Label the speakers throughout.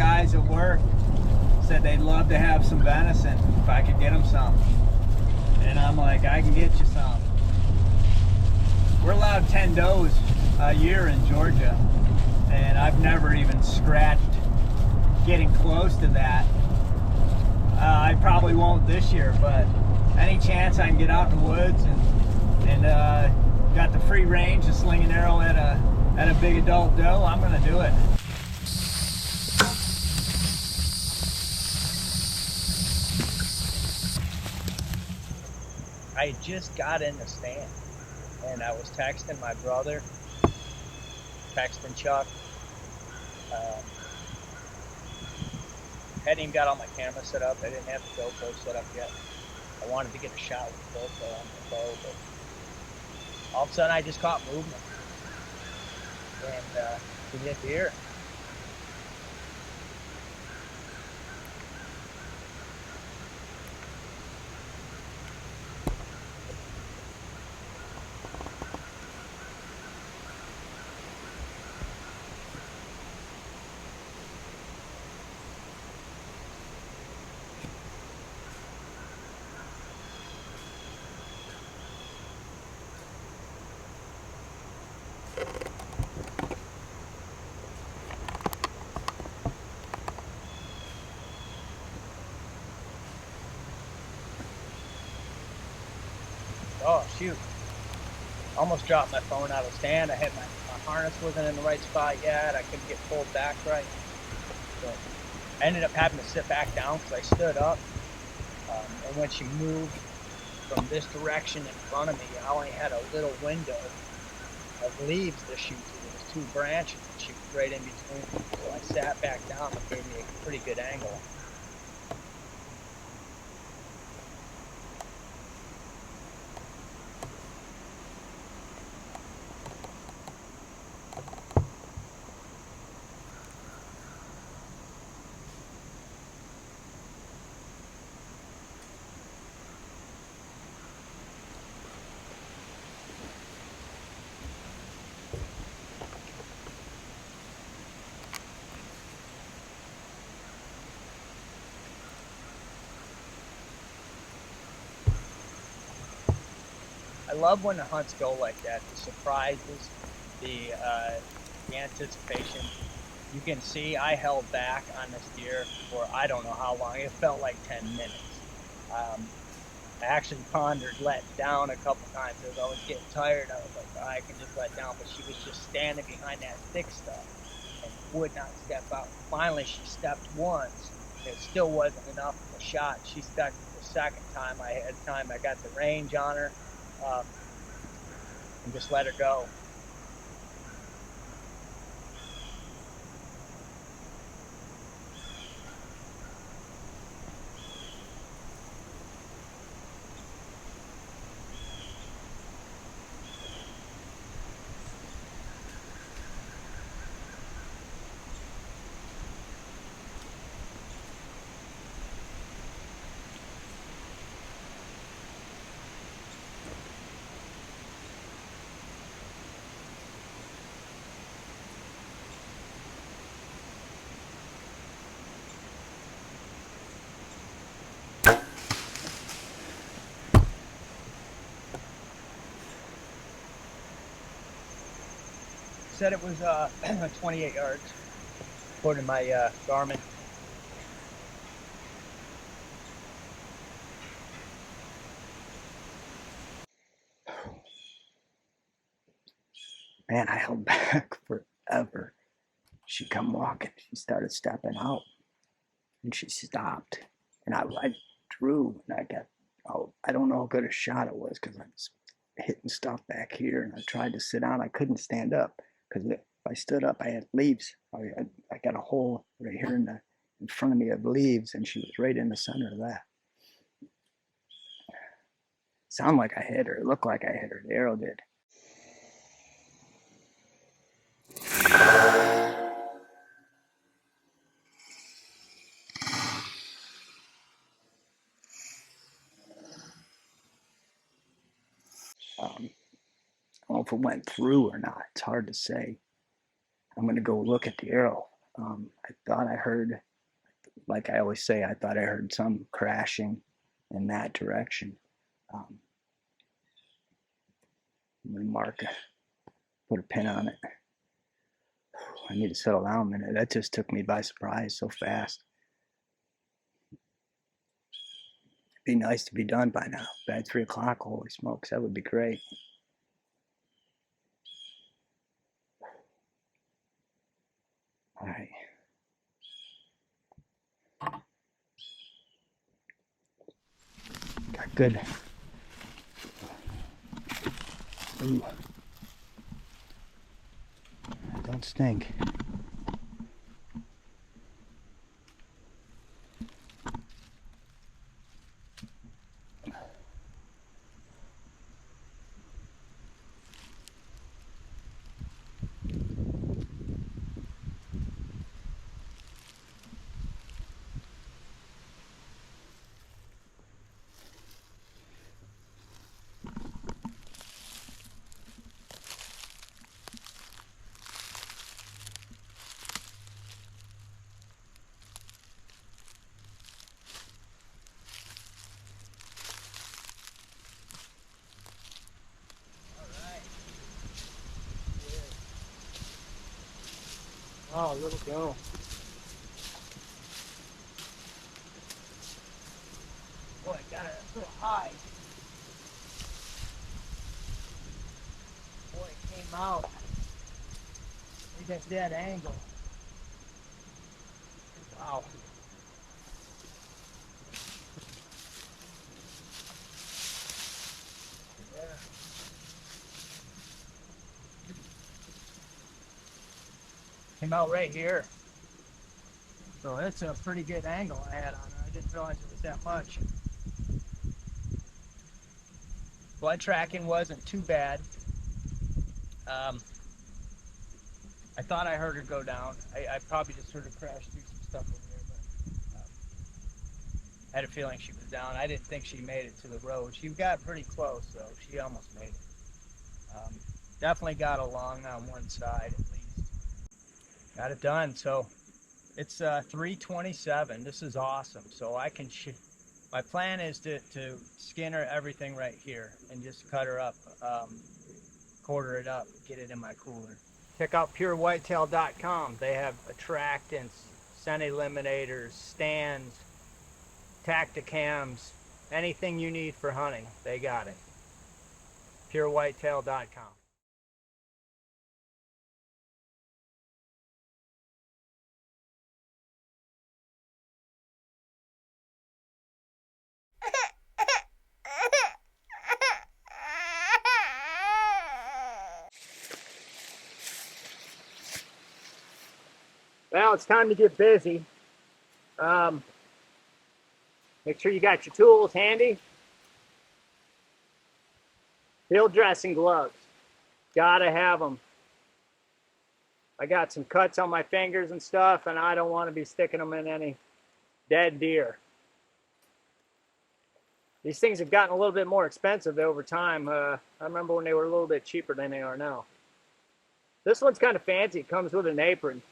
Speaker 1: guys at work said they'd love to have some venison if I could get them some. And I'm like, I can get you some. We're allowed 10 does a year in Georgia, and I've never even scratched getting close to that. I probably won't this year, but any chance I can get out in the woods and got the free range to sling an arrow at a big adult doe, I'm gonna do it. I just got in the stand and I was texting my brother, texting Chuck. Hadn't even got all my camera set up. I didn't have the GoPro set up yet. I wanted to get a shot with the GoPro on the bow, but all of a sudden I just caught movement and we hit deer. Oh shoot, almost dropped my phone out of the stand. I had my harness wasn't in the right spot yet. I couldn't get pulled back right. So I ended up having to sit back down because I stood up. And when she moved from this direction in front of me, I only had a little window of leaves to shoot through. There was 2 branches to shoot right in between. So I sat back down. It gave me a pretty good angle. I love when the hunts go like that, the surprises, the anticipation. You can see I held back on this deer for I don't know how long. It felt like 10 minutes. I actually pondered letting down a couple times as I was getting tired. I was like, oh, I can just let down, but she was just standing behind that thick stuff and would not step out. Finally, she stepped once. It still wasn't enough of a shot. She stuck the second time. I had time. I got the range on her. And just let her go. Said it was 28 yards, according to my Garmin. Man, I held back forever. She come walking. She started stepping out, and she stopped. And I drew, and I got, oh, I don't know how good a shot it was because I was hitting stuff back here, and I tried to sit down. I couldn't stand up because if I stood up, I had leaves. I got a hole right here in front of me of leaves, and she was right in the center of that. Sounded like I hit her. It looked like I hit her. The arrow did. I don't know if it went through or not. It's hard to say. I'm going to go look at the arrow.
Speaker 2: I thought I heard, like I always say, I thought I heard some crashing in that direction. Let me mark, put a pin on it. I need to settle down a minute. That just took me by surprise so fast. It'd be nice to be done by now. By 3 o'clock, holy smokes, that would be great. All right. Got good. Ooh. Don't stink.
Speaker 1: Oh, little go. Boy, I got it a little high. Boy, it came out. Look at that angle. Wow. Yeah. Came out right here. So it's a pretty good angle I had on it. I didn't realize it was that much. Blood tracking wasn't too bad. I thought I heard her go down. I probably just heard her crash through some stuff over there, but I had a feeling she was down. I didn't think she made it to the road. She got pretty close, though. She almost made it. Definitely got along on one side at least. Got it done. So it's 3:27. This is awesome. So I can. My plan is to skin her everything right here and just cut her up, quarter it up, get it in my cooler. Check out purewhitetail.com. They have attractants, scent eliminators, stands, tacticams, anything you need for hunting, they got it. purewhitetail.com. Well, it's time to get busy. Make sure you got your tools handy. Field dressing gloves. Gotta have them. I got some cuts on my fingers and stuff, and I don't want to be sticking them in any dead deer. These things have gotten a little bit more expensive over time. I remember when they were a little bit cheaper than they are now. This one's kind of fancy. It comes with an apron.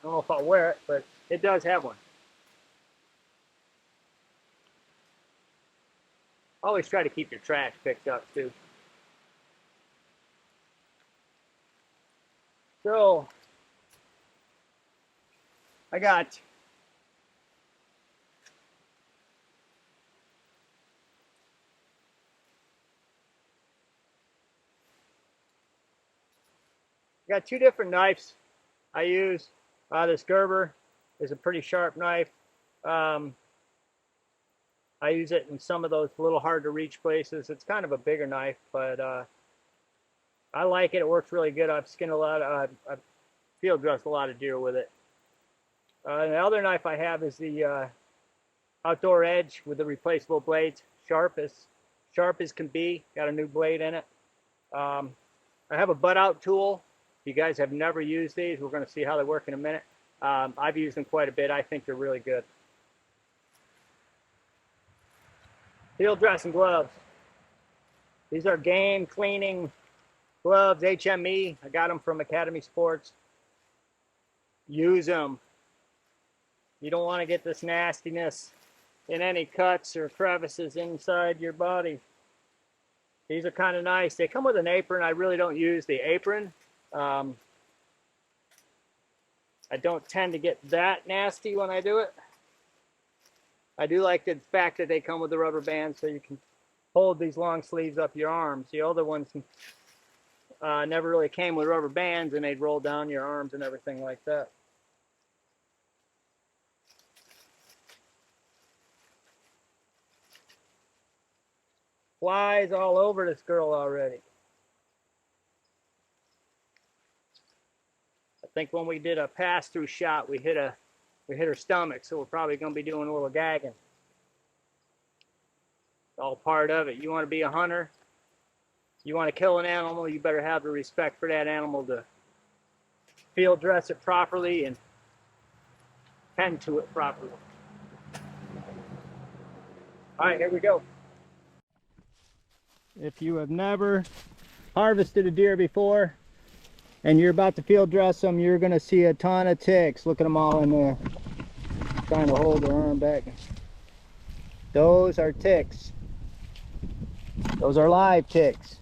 Speaker 1: I don't know if I'll wear it, but it does have one. Always try to keep your trash picked up too. So I got two different knives I use. This Gerber is a pretty sharp knife. I use it in some of those little hard to reach places. It's kind of a bigger knife, but I like it. It works really good. I've skinned a lot. I've field dressed a lot of deer with it. And the other knife I have is the Outdoor Edge with the replaceable blades, sharp as can be. Got a new blade in it. I have a butt out tool. If you guys have never used these, we're going to see how they work in a minute. I've used them quite a bit. I think they're really good. Field dressing gloves. These are game cleaning gloves, HME. I got them from Academy Sports. Use them. You don't want to get this nastiness in any cuts or crevices inside your body. These are kind of nice. They come with an apron. I really don't use the apron. I don't tend to get that nasty when I do it. I do like the fact that they come with the rubber band so you can hold these long sleeves up your arms. The other ones never really came with rubber bands, and they'd roll down your arms and everything like that. Flies all over this girl already. I think when we did a pass-through shot, we hit her stomach, so we're probably going to be doing a little gagging. It's all part of it. You want to be a hunter, you want to kill an animal, you better have the respect for that animal to field dress it properly and tend to it properly. All right, here we go. If you have never harvested a deer before and you're about to field dress them, you're going to see a ton of ticks. Look at them all in there, trying to hold their arm back. Those are ticks. Those are live ticks.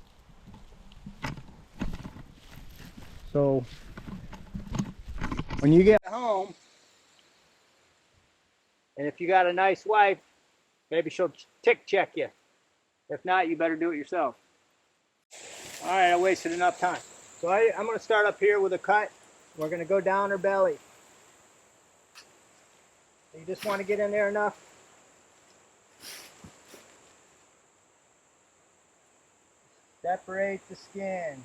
Speaker 1: So when you get home, and if you got a nice wife, maybe she'll tick check you. If not, you better do it yourself. All right, I wasted enough time. So I'm going to start up here with a cut. We're going to go down her belly. So you just want to get in there enough. Separate the skin.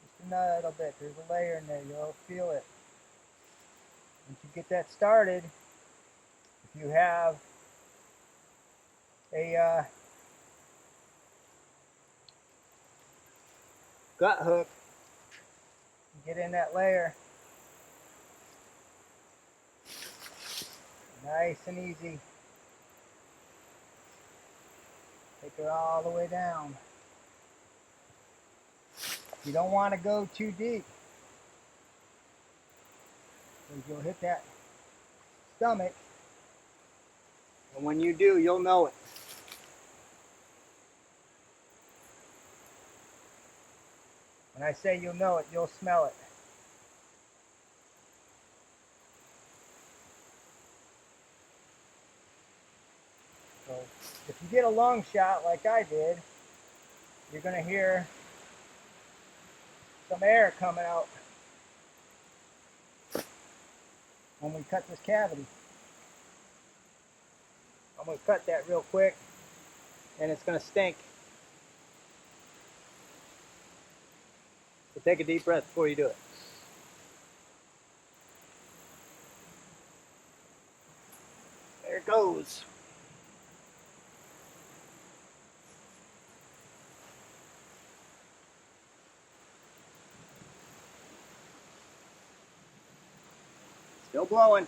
Speaker 1: Just a little bit. There's a layer in there. You'll feel it. Once you get that started, if you have a gut hook, get in that layer. Nice and easy. Take her all the way down. You don't want to go too deep, because you'll hit that stomach, and when you do, you'll know it. When I say you'll know it, you'll smell it. So if you get a long shot like I did, you're going to hear some air coming out when we cut this cavity. I'm going to cut that real quick, and it's going to stink. So take a deep breath before you do it. There it goes. Still blowing.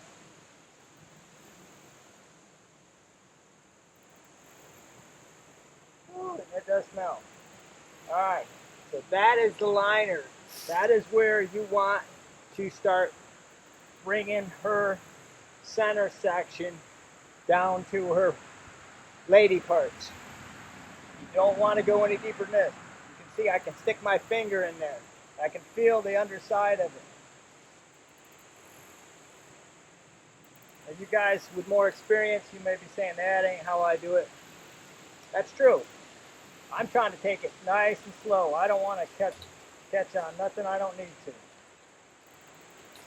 Speaker 1: Ooh, that does smell. All right, so that is the liner. That is where you want to start bringing her center section down to her lady parts. You don't want to go any deeper than this. You can see I can stick my finger in there. I can feel the underside of it. As you guys with more experience, you may be saying, that ain't how I do it. That's true. I'm trying to take it nice and slow. I don't want to catch on nothing I don't need to.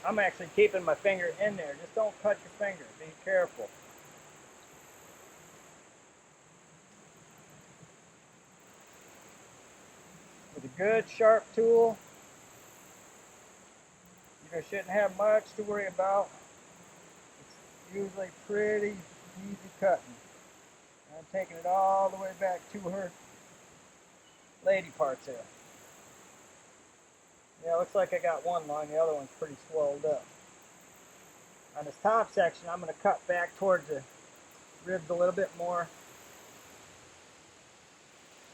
Speaker 1: I'm actually keeping my finger in there. Just don't cut your finger. Be careful. With a good sharp tool, you shouldn't have much to worry about. It's usually pretty easy cutting. I'm taking it all the way back to her lady parts there. Yeah, looks like I got one lung, the other one's pretty swelled up. On this top section, I'm going to cut back towards the ribs a little bit more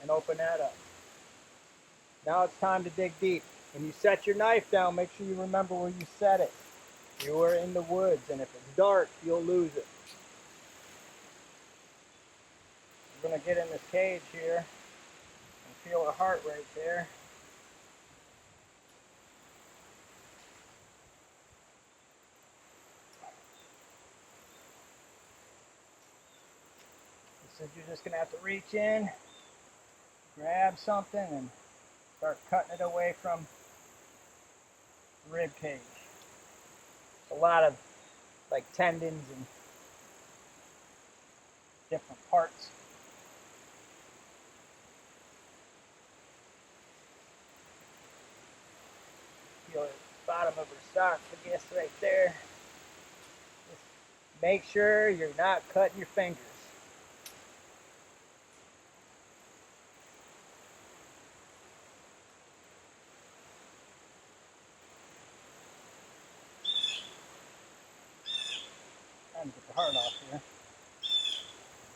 Speaker 1: and open that up. Now it's time to dig deep. When you set your knife down, make sure you remember where you set it. You are in the woods, and if it's dark, you'll lose it. We're going to get in this cage here and feel her heart right there. So you're just going to have to reach in, grab something, and start cutting it away from the rib cage. A lot of like tendons and different parts. Feel the bottom of her sock, I guess, right there. Just make sure you're not cutting your fingers. Trying to get the heart off here.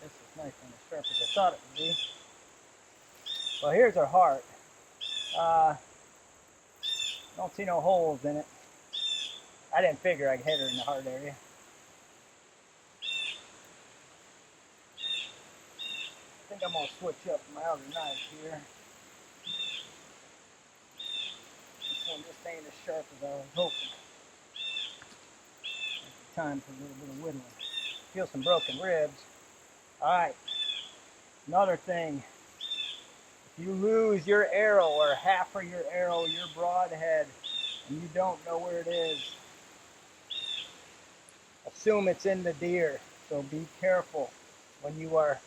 Speaker 1: This is nice and as sharp as I thought it would be. Well, here's her heart. Don't see no holes in it. I didn't figure I'd hit her in the heart area. I think I'm going to switch up my other knife here. This one just ain't as sharp as I was hoping. Time for a little bit of whittling. Feel some broken ribs. Alright, another thing. If you lose your arrow or half of your arrow, your broadhead, and you don't know where it is, assume it's in the deer. So be careful when you are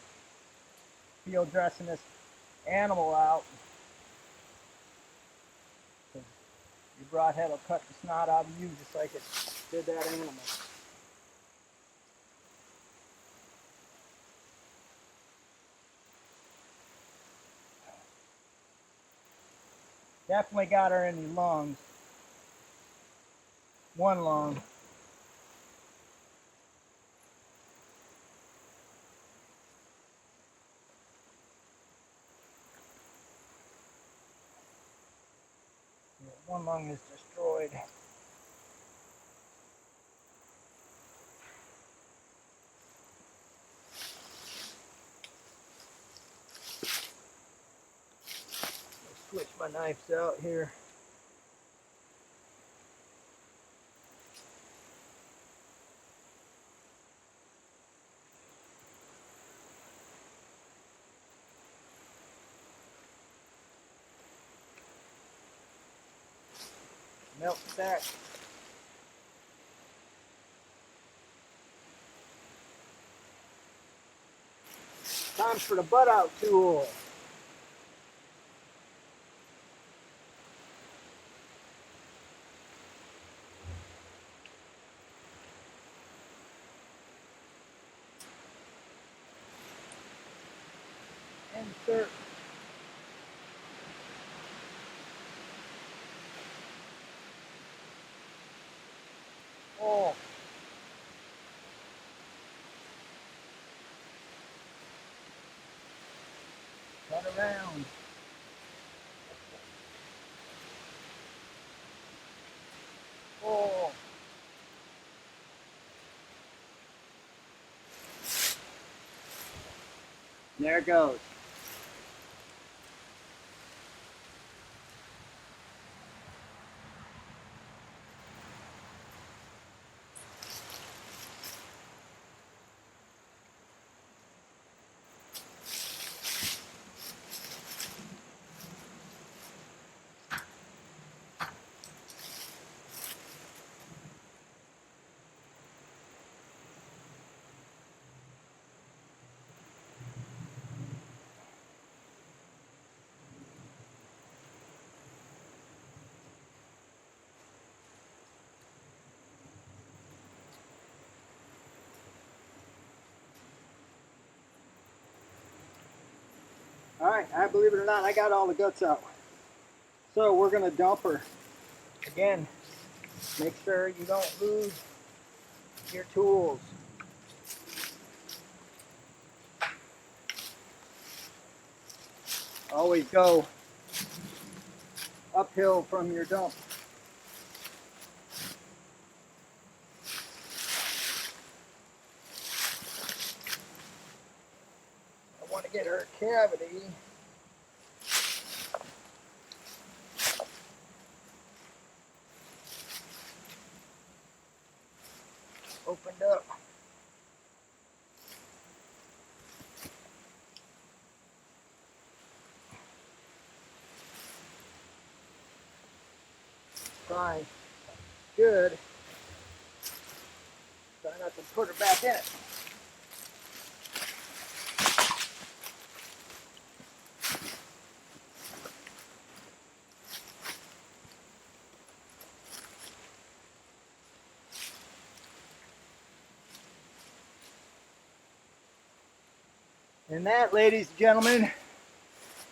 Speaker 1: field dressing this animal out. Your broadhead will cut the snot out of you just like it did that animal. Definitely got her in the lungs. One lung. Yeah, one lung is destroyed. Switch my knives out here. Melt stack. Time for the butt out tool. Insert. Oh. Cut around. Oh. There it goes. Alright, I believe it or not, I got all the guts out. So we're going to dump her. Again, make sure you don't lose your tools. Always go uphill from your dump. get her cavity. Opened up. Fine. Good. Try not to put her back in it. And that, ladies and gentlemen,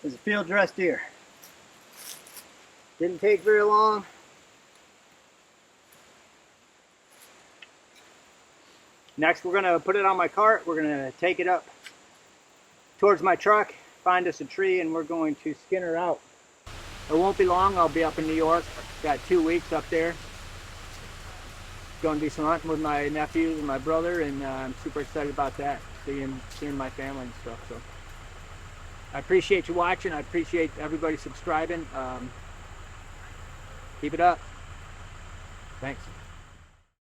Speaker 1: is a field dressed deer. Didn't take very long. Next, we're gonna put it on my cart. We're gonna take it up towards my truck, find us a tree, and we're going to skin her out. It won't be long. I'll be up in New York. Got 2 weeks up there. Going to do some hunting with my nephews and my brother, and I'm super excited about that. Seeing my family and stuff. So I appreciate you watching. I appreciate everybody subscribing. Keep it up. Thanks.